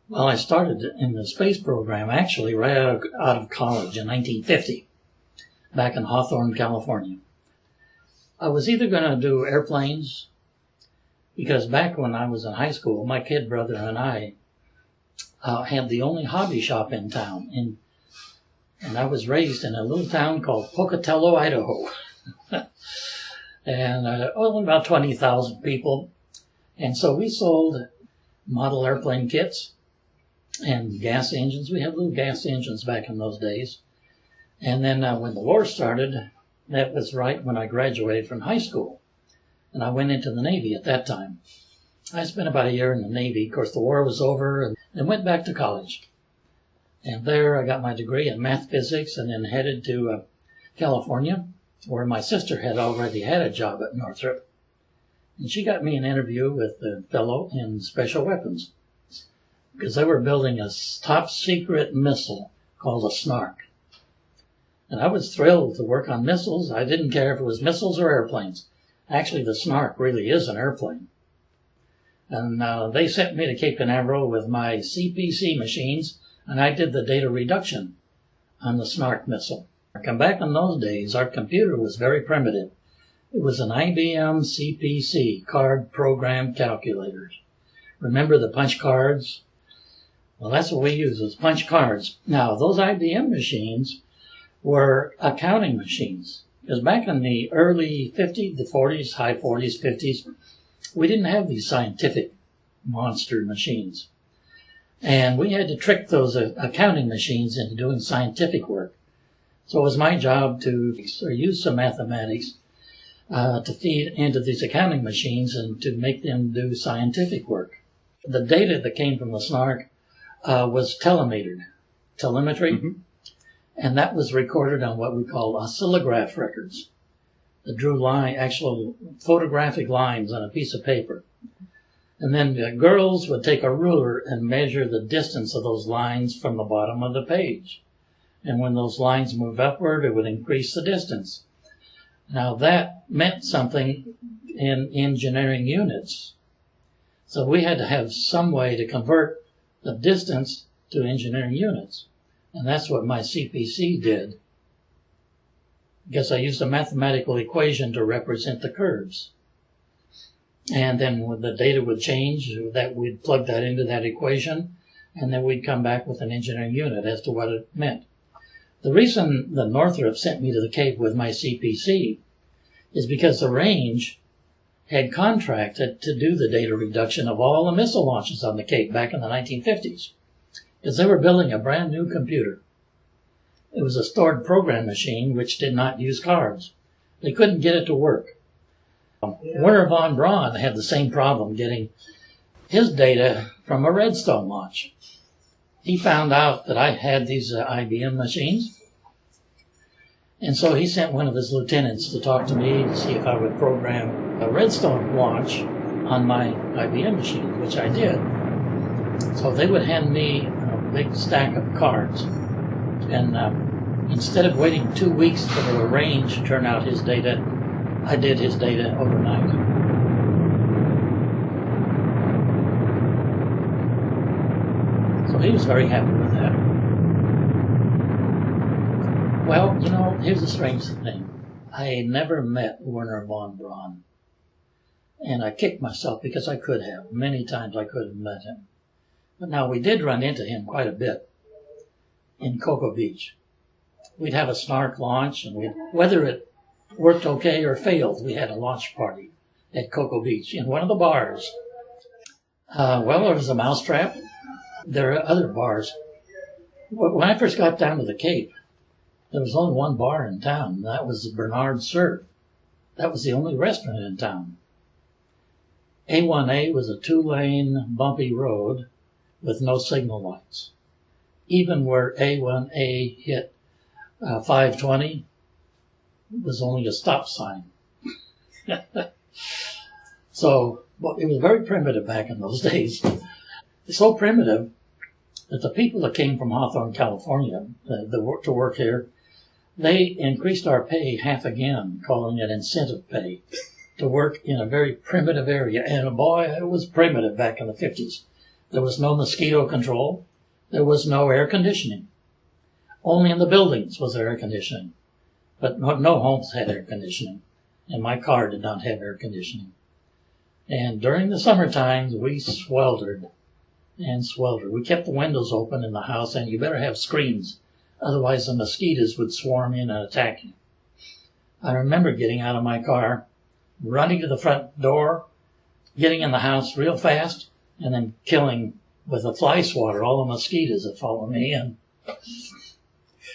Well, I started in the space program actually right out of college in 1950, back in Hawthorne, California. I was either going to do airplanes, because back when I was in high school, my kid brother and I had the only hobby shop in town, and I was raised in a little town called Pocatello, Idaho, and only about 20,000 people. And so we sold model airplane kits and gas engines. We had little gas engines back in those days. And then when the war started, that was right when I graduated from high school. And I went into the Navy at that time. I spent about a year in the Navy. Of course, the war was over, and then went back to college. And there I got my degree in math physics, and then headed to California, where my sister had already had a job at Northrop. And she got me an interview with a fellow in special weapons, because they were building a top secret missile called a Snark. And I was thrilled to work on missiles. I didn't care if it was missiles or airplanes. Actually, the Snark really is an airplane. And they sent me to Cape Canaveral with my CPC machines, and I did the data reduction on the Snark missile. Back in those days, our computer was very primitive. It was an IBM CPC, card program calculators. Remember the punch cards? Well, that's what we used, was punch cards. Now, those IBM machines were accounting machines. Because back in the early 50s, the 40s, high 40s, 50s, we didn't have these scientific monster machines. And we had to trick those accounting machines into doing scientific work. So it was my job to use some mathematics to feed into these accounting machines and to make them do scientific work. The data that came from the Snark was telemetry, and that was recorded on what we call oscillograph records that drew actual photographic lines on a piece of paper. And then the girls would take a ruler and measure the distance of those lines from the bottom of the page. And when those lines moved upward, it would increase the distance. Now that meant something in engineering units. So we had to have some way to convert the distance to engineering units. And that's what my CPC did, because I used a mathematical equation to represent the curves. And then when the data would change, that we'd plug that into that equation, and then we'd come back with an engineering unit as to what it meant. The reason the Northrop sent me to the Cape with my CPC is because the range had contracted to do the data reduction of all the missile launches on the Cape back in the 1950s, because they were building a brand new computer. It was a stored program machine which did not use cards. They couldn't get it to work. Wernher von Braun had the same problem getting his data from a Redstone launch. He found out that I had these IBM machines, and so he sent one of his lieutenants to talk to me to see if I would program a Redstone launch on my IBM machine, which I did. So they would hand me a big stack of cards, and instead of waiting 2 weeks for the range to turn out his data, I did his data overnight. So he was very happy with that. Well, here's the strange thing. I never met Wernher von Braun. And I kicked myself because I could have. Many times I could have met him. But now we did run into him quite a bit in Cocoa Beach. We'd have a Snark launch, and whether it worked okay or failed, we had a launch party at Cocoa Beach in one of the bars. Well, there was a mousetrap. There are other bars. When I first got down to the Cape, there was only one bar in town, and that was the Bernard Surf. That was the only restaurant in town. A1A was a 2-lane bumpy road with no signal lights. Even where A1A hit 520, it was only a stop sign. So it was very primitive back in those days. So primitive that the people that came from Hawthorne, California, to work here, they increased our pay half again, calling it incentive pay, to work in a very primitive area. And boy, it was primitive back in the 50s. There was no mosquito control. There was no air conditioning. Only in the buildings was there air conditioning. But no homes had air conditioning. And my car did not have air conditioning. And during the summer times, we sweltered and sweltered. We kept the windows open in the house, and you better have screens. Otherwise, the mosquitoes would swarm in and attack you. I remember getting out of my car, running to the front door, getting in the house real fast, and then killing with a fly swatter all the mosquitoes that followed me. And